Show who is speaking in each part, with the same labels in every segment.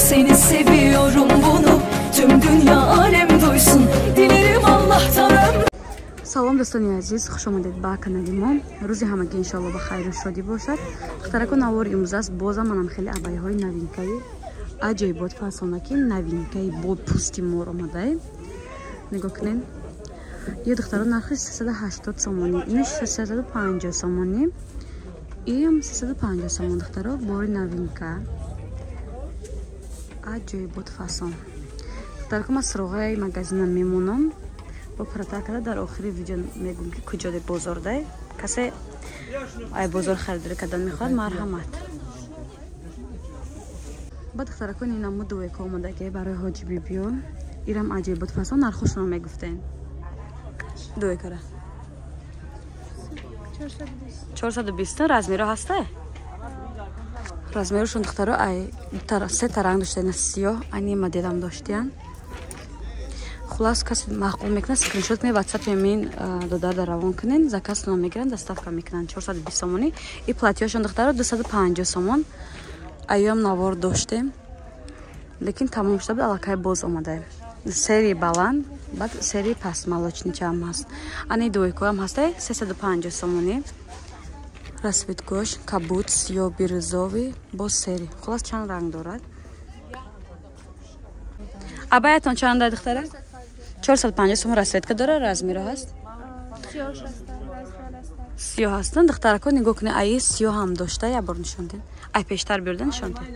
Speaker 1: seni seviyorum bunu tüm dünya alem duysun. Dilerim Allah'tan ömrüm.
Speaker 2: Салом дӯстони азиз, хуш омадед ба канали мо. Рӯзи ҳамагӣ иншоалло ба хайру шодӣ бошад. Духтарако навори имрӯз аст. Бозам манам хеле абайҳои новинкаи аҷоибот фасонаки новинкаи бо пӯсти мор омадаем. Нигоҳ кунед. Ё духтаро нархи 380 сомонӣ, инаш 350 сомонӣ. Им 350 сомон духтаро, бори новинка. Аҷоибот фасон. Духтарако ман суроғаи магазинам мемонам. با پرتا کرده در آخر ویدیو میگم که کجا ده بازار ده کسی ای بازار خریداری کردن میخواد مرحمت. بعد اختار کنی اینم دوی که آمده که برای حاجی بیبیو ایرم عجیبات فصل نرخوش رو میگفتن دوی کاره 420 رزمیرو هسته رزمیروشون دخترو ای سه تا رنگ داشته سیاه اینی ما دیدم داشتین خلاص کسی معقول میکنه اسکرینشات می واتساپ یمین دادار در روان کنین زکاس نام میگیرن دستافکا میکنن 420 سومونی ای پلاتیاشون دخترو 250 سومون ایام نوار داشتیم لیکن تمام شده بود علاقه باز اومده سری баланд بعد سری پس молочнича هم هست انی دویکو هم هسته 350 سومونی расцветгош кабут сиё бирюзовый با سری خلاص چند رنگ دارد абаятон чанд духтара 450 сом расцветка дора размиро ҳаст сиё ҳастан духтарако нигоҳ кунед ай сиё ҳам дошта я бор нишон дед ай пештар биёрда нишон дед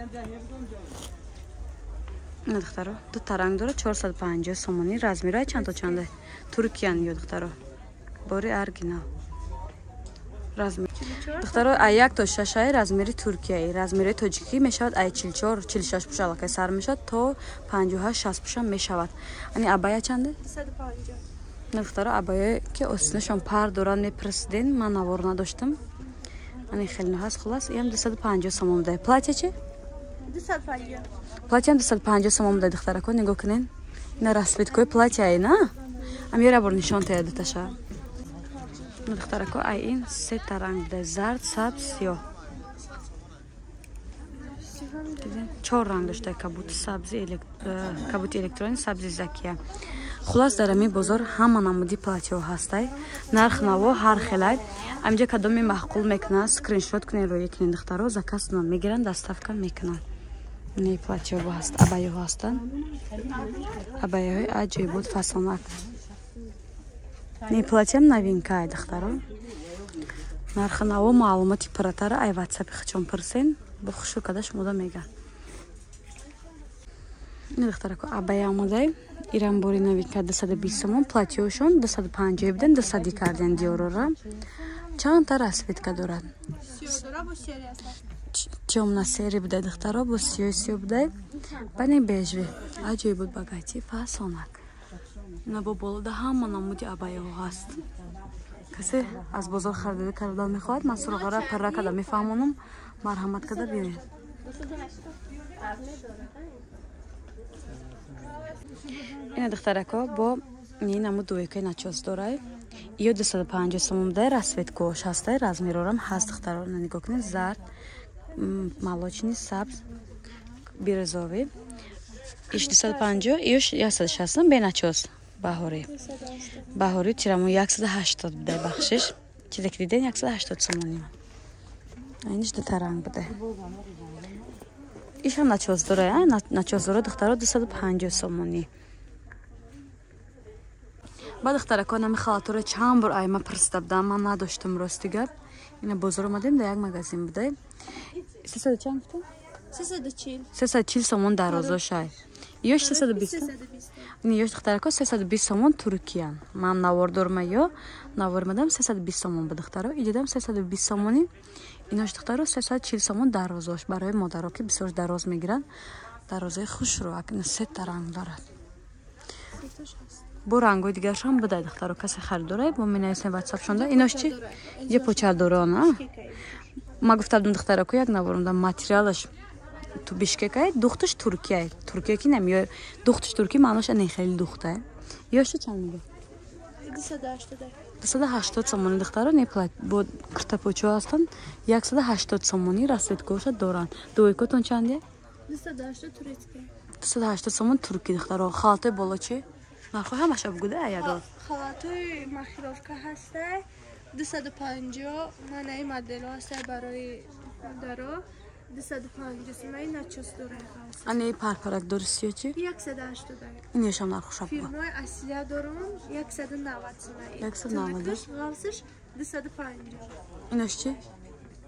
Speaker 2: ина духтаро ду та ранг дора 450 сомонӣ размиро ай чанд то чанда туркиян ё духтаро бори оригинал размир духтаро ай 1 то 6 ай размири туркияи размири тоҷикӣ мешавад ай 44 46 пуша аллакай сар мешавад то 58 60 пуша мешавад ани абая чанде 250 не духтаро абая ки остинашон пар дорад мепрасиден ман навор надоштам ани хеле ҳаст хулас ям 250 сомон дай платья чи 250 платья 250 сомон дай духтарако нигоҳ кунен ина расцветкои платья ай на ам яра бор нишон тая дуташа духтарако ай ин се та ранг дай зард сабз сиёҳ 4 ранг дошта кабути сабзи кабути электрони сабзи закия хулас дар ами бозор ҳама намуди платьё ҳастай нарх наво ҳар хелай амҷа кадоми маҳқул мекунад скриншот кунед роя кунед духтаро заказ нам мегиранд доставка мекунад не платьё ҳаст абаё ҳастан абаяҳои аҷоибот фасонак не платьям новинка ай духтаро нархи наво маълумоти пурратара ай ватсапи хичон пурсен бо хушу када шумода меган ин духтарако абая омадай иран бори новинка 220 сомон платьёшон 250 биден 200 карден диорора чанд та расцветка дорад темна сери будай духтаро бо сиё будай бани бежви аҷоибот багати фасонак ина бо болода ҳама намуди абаяҳо ҳаст касе аз бозор харидорӣ кардан мехоҳад ман суроғара парра када мефаҳмонам марҳамат када биёед ина духтарако бо намуд дуйкаи начос дорай ё 250 сомон дай расцветкош ҳастай размирорам ҳаст духтаро нигоҳ кунед зард молочный сабз бирюзовый иш 250 иш 160 беначос баҳорӣ баҳорӣ тирамо 180 будай бахшиш чизе ки диден 180 сомонӣ айниш ду та ранг будай ишам начос дорай начос дора духтаро 250 сомонӣ ба духтарако нами халатора чанд бор айма пурсида будам ман надоштам рости гап ина бозор омадем дар як магазин будай 340 сомон дарозош ай ёш 320 ин ёш духтарако 320 сомон туркиян ман навор дорма ё навор мадам 320 сомон ба духтаро идидам 320 сомонӣ инош духтаро 340 сомон дарозош барои модаро ки бисёр дароз мегиранд дарозаи хушро акна се та ранг дорад бо рангои дигаршам будай духтаро касе харидорай бо менависем ватсап шонда инош чи ё почардорона ма гуфтам духтаро ко як наворонда материалаш ту бишкекай духташ туркия туркия ки намё духташ турки маънош ане хеле духта ёшта чанд мега 280 сомонӣ духтаро не плат бо киртапочо ҳастан 180 сомонӣ расцветкоша доранд дуйкотон чанде
Speaker 3: 280 турецкий.
Speaker 2: 280 сомон турки духтаро. Халтай боло чи? Нархо ҳамаша бугуда аяго.
Speaker 3: халатои махировка ҳастай 250 манаи модело ҳастай барои даро 250 сомаи начос дорай ҳаст.
Speaker 2: Ани парпарак дори сиё чи?
Speaker 3: 180
Speaker 2: Инешам нархоша буга.
Speaker 3: фирмаи асия дорум 190 сомаи.
Speaker 2: 190.
Speaker 3: ғавсиш 250.
Speaker 2: Инеш чи?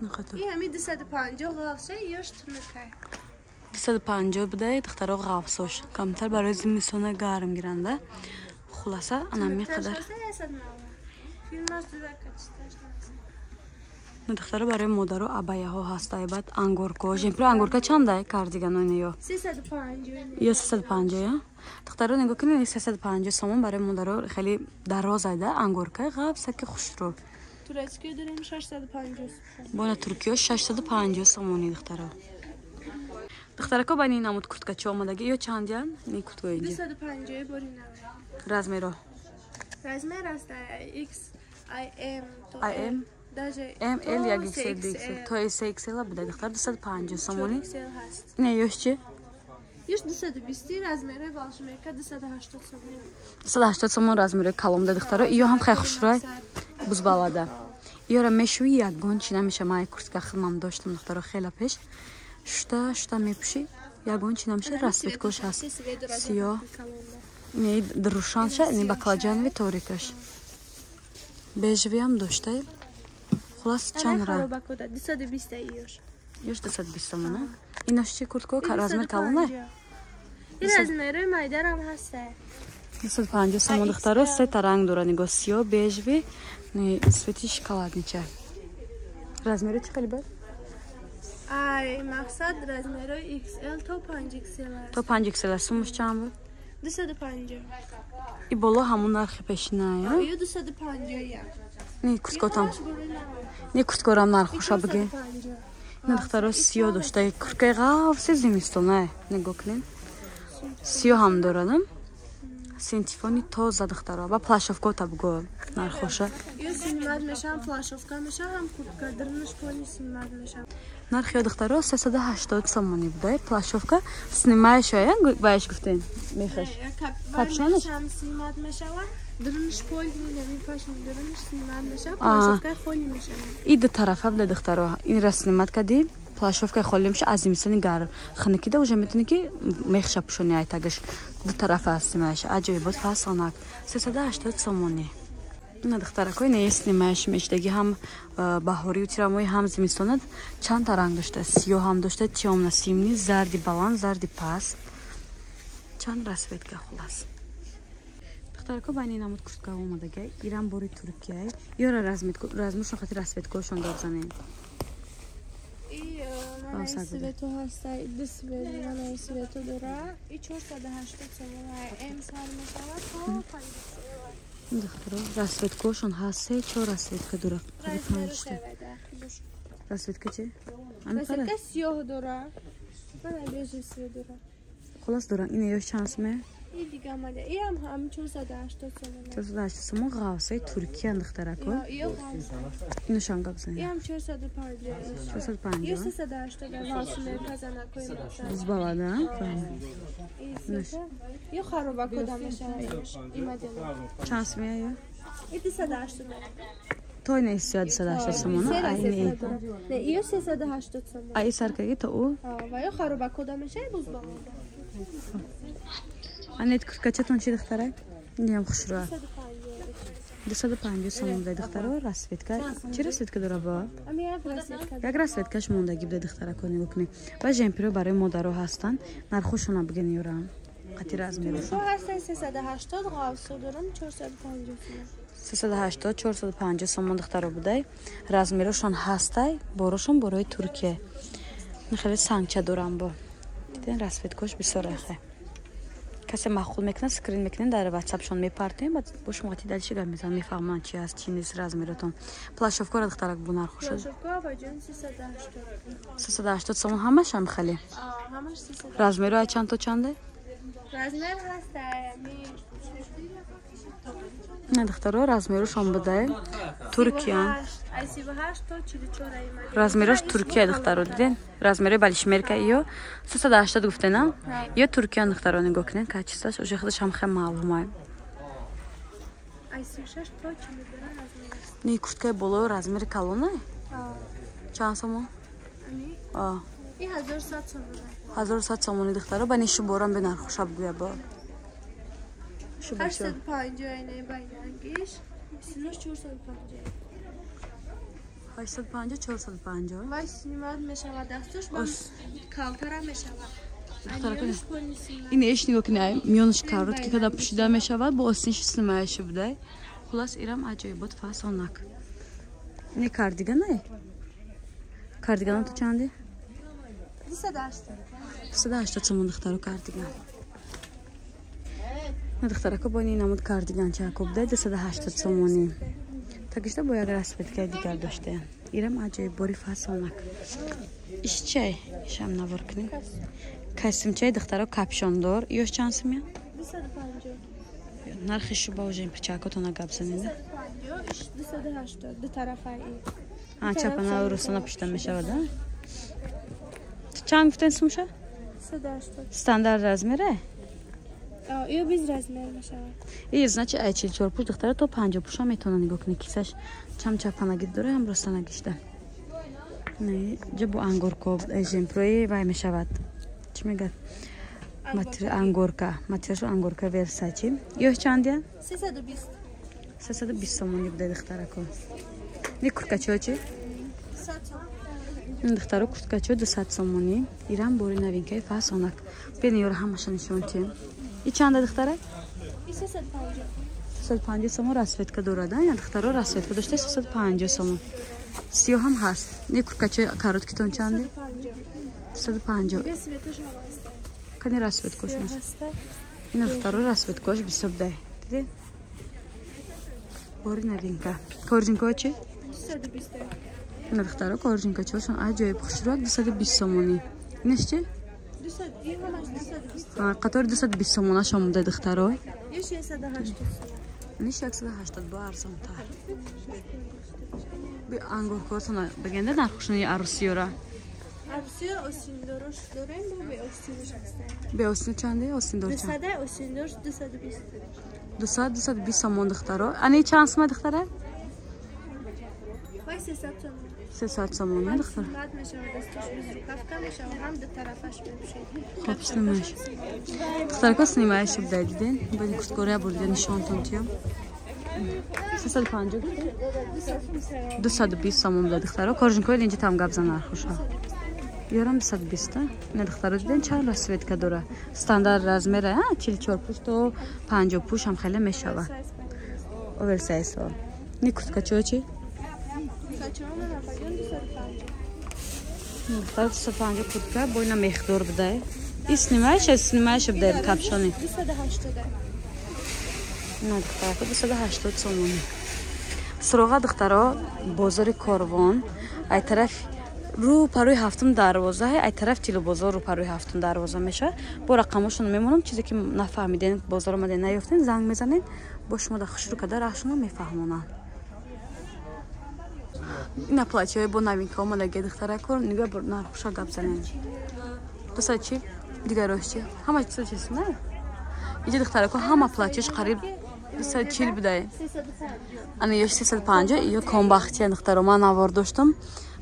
Speaker 2: Нахато.
Speaker 3: И ҳами 250 ғавса ёш тунукай.
Speaker 2: 250 будай духтаро ғавсош. Камтар барои зимистона гарм гиранда. Хуласа анам миқадар. Духтаро барои модаро абаяҳо ҳастай. Баъд ангорко. Жемпро ангорка чандай кардиганоне ё?
Speaker 3: 350.
Speaker 2: Ё 350 я? Духтаро нигоҳ кунед 350 сомон барои модаро хеле дароз айда ангорка ғавса ки хушро.
Speaker 3: Турецкий дорем 650.
Speaker 2: Бона туркиё 650 сомони духтаро. Духтарако байни намуд курткачи омадаги ё чандян? Ни куртко инҷа.
Speaker 3: 250 бори навай.
Speaker 2: Размеро.
Speaker 3: Размер аст X, IM, то
Speaker 2: IM?
Speaker 3: даже
Speaker 2: ML як XL, то XL буде. Духтар 250 сомони.
Speaker 3: XL ҳаст.
Speaker 2: Не ёш чи?
Speaker 3: Ёш 220 размери волшмека 280 сомон.
Speaker 2: 280 сомон размери каломда духтаро. Ё ҳам хай хушрой. Бузбалада. Ёра мешуи ягон чи намеша май куртка хилмам доштам духтаро хела пеш. Шта мепуши. Ягон чи намеша расветкош ҳаст. Сиё. Не друшанша, не баклаҷанови торикаш. Бежави ҳам доштаи. Хулас чанд ра?
Speaker 3: 220 ёш.
Speaker 2: Ёш 220 сомона. Инаш чи куртко размер калона?
Speaker 3: И размери майдарам ҳаст.
Speaker 2: 250 сомон духтаро сета ранг дора нигоҳ сиё, бежави, не цвети шоколаднича. Размери чӣ хеле бад?
Speaker 3: Ай, мақсад размери XL то 5XL аст.
Speaker 2: То 5XL сумаш чанд буд?
Speaker 3: 250.
Speaker 2: И боло ҳамун нархи пешиная?
Speaker 3: Ё 250 я.
Speaker 2: Не курткотам. Не курткорам нархоша биги. Не духтаро сиё доштаи курткаи ғавси зимистона. Нигоҳ кунед. Сиё ҳам дорадам. Синтифони тоза духтаро. Ба плашовкота бигӯ нархоша.
Speaker 3: Ё снимат мешам, плашовка мешам, ҳам куртка дырнаш пони снимат мешам.
Speaker 2: Нархи ё духтаро 380 сомони будай. Плашовка снимаеш ая? Баеш гуфтен. Мехаш. Капшонаш?
Speaker 3: Мешам снимат мешава. Дырнаш пони намипашам, дырнаш снимат мешам, плашовка холи мешам.
Speaker 2: И ду тарафа будай духтаро. Инра снимат кади. Плашовка холи меша аз зимистони гарм. Ханакида уже метуни ки мехша пушони айтагаш. Ду тарафа снимаеш. Аҷоибот фасонак. 380 сомони. На духтаракои не снимаеш мешдаги ҳам баҳорию тирамои ҳам зимистонат чанд та ранг дошта. Сиё ҳам дошта, тёмно-симни, зарди баланд, зарди паст. Чанд расветка хулас. Духтарако байни намуд куртка омадага. Иран бори Туркияй. Ёра размершон хати расветкошон дорзанем.
Speaker 3: И манаи свето ҳастай, ду свет манаи свето дора. И 480 сомон М сар мешава то 50.
Speaker 2: Духтаро расветкошон ҳаст. 3-4 расветка дора. Расветка чи?
Speaker 3: Расветка сиёҳ дора. Манаи бежи свет дора.
Speaker 2: Хулас дора. Ина ёш чанд сомон?
Speaker 3: И дига омада. И ҳам 480 сомон.
Speaker 2: 480 сомон ғавсаи Туркия духтарако.
Speaker 3: Ё ғавса.
Speaker 2: Иношам гапзани.
Speaker 3: И ҳам 450.
Speaker 2: 450.
Speaker 3: Ё 380 волшмер казанакои мешава.
Speaker 2: Бузбалада.
Speaker 3: Ё хароба кода мешава ёш. И модел.
Speaker 2: Чанд сомон ё?
Speaker 3: И 280.
Speaker 2: Той не 280 сомон. Ай не.
Speaker 3: Не, ё 380 сомон.
Speaker 2: Ай саркаги то у?
Speaker 3: Ва ё хароба кода мешава бузбалада.
Speaker 2: Анет курткачатон чи духтарак? Нем хушро. 250 сомон будай духтаро расветка. Чи расветка дора ба?
Speaker 3: Ами як расветка.
Speaker 2: Як расветкаш мондаги будай духтарако нигоҳ кунед. Ва жемпиро барои модаро ҳастанд. Нархошона бигин ёрам. Қати размерашон.
Speaker 3: Ко ҳастай 380 ғавсо дорам 450 сомон.
Speaker 2: 380 450 сомон духтаро будай. Размерашон ҳастай. Борошон борои Туркия. Хеле сангча дорам бо. Диден расветкош бисёр ахе. کسی مخول میکنه سکرین میکنین در واتساپشون میپرتیم بعد با شما وقتی دلش گم میزنم میفهمن چی هست چی نیست размерتون плашовка را دخترک بونار خوشد
Speaker 3: плашовка با جن 380
Speaker 2: 380 сомон همش هم خالی
Speaker 3: همش 380
Speaker 2: размеру ай чанд то чанде
Speaker 3: размер هست
Speaker 2: نه دخترها رزمیروش هم بده ترکیان
Speaker 3: 38 تا 44 ایمانی.
Speaker 2: رزمیروش ترکیه دخترها دیدین رزمیروی بالشمیر که ایو 380 گفته نه یا ترکیان دخترها نگاه کنین که چیزاش اوجه خودش هم خیلی معلومه
Speaker 3: 36 تا 42 رزمیروش.
Speaker 2: نه کورتکای بالا رزمیر کلونه چند سومون آه
Speaker 3: این 1100 سومونه
Speaker 2: 1100 سومونی دخترها با نیشو بارم به نرخوش بگویا با شو بچه
Speaker 3: 850 اینه بینرگیش 39 450
Speaker 2: 850 450
Speaker 3: وای سینیمات میشود دستش با کالتر هم میشود
Speaker 2: دخترها کنه
Speaker 3: پلیسی
Speaker 2: این ایش نگاه کنه میونش کارت که کدا پوشیده میشود با آستینش سنمایش بوده خلاص ایرم عجایبات فاسونک این کاردیگان نه کاردیگان تو چنده 280 سومون دخترها کاردیگان دخترها که با این نمود کاردیگان چه کوبده 280 سومونی تاکشته باید رسپت که دیگر داشته ایرم عجایب باری فاسونک ایش چه ایشم نوار کنیم کسیم چه دخترها کپشون دار ایوش چند سمیه
Speaker 3: 250
Speaker 2: نرخشو با وجه این پچاکاتو نگاب زنیده
Speaker 3: 280 دو طرف این
Speaker 2: چپنه روسانه پشتن میشه وده چند گفتن سمشه؟
Speaker 3: 380
Speaker 2: ستاندارد رزمیره؟
Speaker 3: یا 20 رزمیر میشود
Speaker 2: این ازنا چه ایچیل چور پوش دختره تا 50 پوش هم میتونه نگاه کنی کیسش چم چپنه گید داره هم روسانه گشته نه جبو انگورکو ایجمپروی وای میشود چی میگه؟ انگورکا ماتریشو انگورکا ورساچی یه چندیه؟
Speaker 3: 320
Speaker 2: 320 سومونی بده دختره کن نه کورکاچو چی؟
Speaker 3: 100
Speaker 2: این دختره کورکاچو 200 سومونی ایران بوری نوین که فاسونک بین یور همش نشون تیم این چند دختره؟
Speaker 3: 350
Speaker 2: 350 سومون رسوت که دوراده یا دختره رسوت که داشته 350 سومون سیو هم هست نه کورکاچو کاروت کتون چنده؟ 350 کنی رسوت کوش میشه این دختره رسوت کوش 20 ده دیدی؟ بوری نوین که کورجینکو چی؟
Speaker 3: 220
Speaker 2: این دختره کورجینکو چوشون عجایب خوشروک 220 سومونی اینش چی؟
Speaker 3: 200 این همش 220
Speaker 2: قطار 220 سومونه شما بوده دختره
Speaker 3: یه 680
Speaker 2: اینش 180 با ارزان تر بی انگور کورتون بگنده نرخوشونی عروسیورا
Speaker 3: عروسی اوسین دارش داریم با به اوسینش هستن
Speaker 2: به اوسین چنده؟ اوسین دار چند؟
Speaker 3: 200 اوسین دارش 220
Speaker 2: 220 سومون دختره اینی چند سومه دختره؟
Speaker 3: وای 300 تومن
Speaker 2: 300 سومونه دختره
Speaker 3: بعد میشه دستش کفکا میشه هم دو طرفش میشه
Speaker 2: خب سنیمایش دختره که سنیمایش بوده دیدین باید کورتکوره بوده نشان تونتیم 350 220 سومون بوده دختره کورژینکوی اینجا تام گابزن نرخوشه یارم 220 نه دختره دیدین چند رسوت که داره استاندارد رزمیره 44 پوش تو 50 پوش هم خیلی میشود اوورسایز ها نی کورتکاچو چی؟ دختره 250 کورتکا بوینا مخدور بوده این سنیمایش بوده کپشونی
Speaker 3: 280
Speaker 2: نه دختره 280 سومونی سراغ دختره بازار کاروان ای طرف رو پروی هفتم دروازه ای طرف تیلو بازار رو پروی هفتم دروازه میشه با رقمشون میمونم چیزی که نفهمیدین بازار اومدین نیافتین زنگ میزنین با شما در خوش رو کده راشون میفهمونن این پلاچه با نوین که اومده گه دختره کار نگاه بر نرخوشا گپ زنین 200 چی؟ دیگه روش چی؟ همه 200 چیست نه؟ اینجا دختره که همه پلاچهش قریب 240 بوده انا یه 350 یا کامبختی دختره من آورداشتم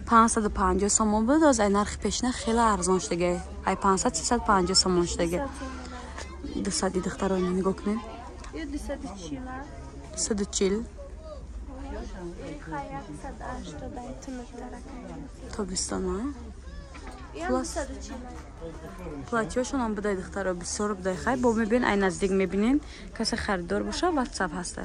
Speaker 2: 550 سومون بود از این نرخ پیشنه خیلی ارزان شده ای 500 350 سومون شده 200 دختره نگاه کنین
Speaker 3: یه 240
Speaker 2: 240 تابستان پلاچه‌شون هم بده دختره بسیار بده خیلی با میبین این نزدیک میبینین کسی خریدار باشه واتساپ هسته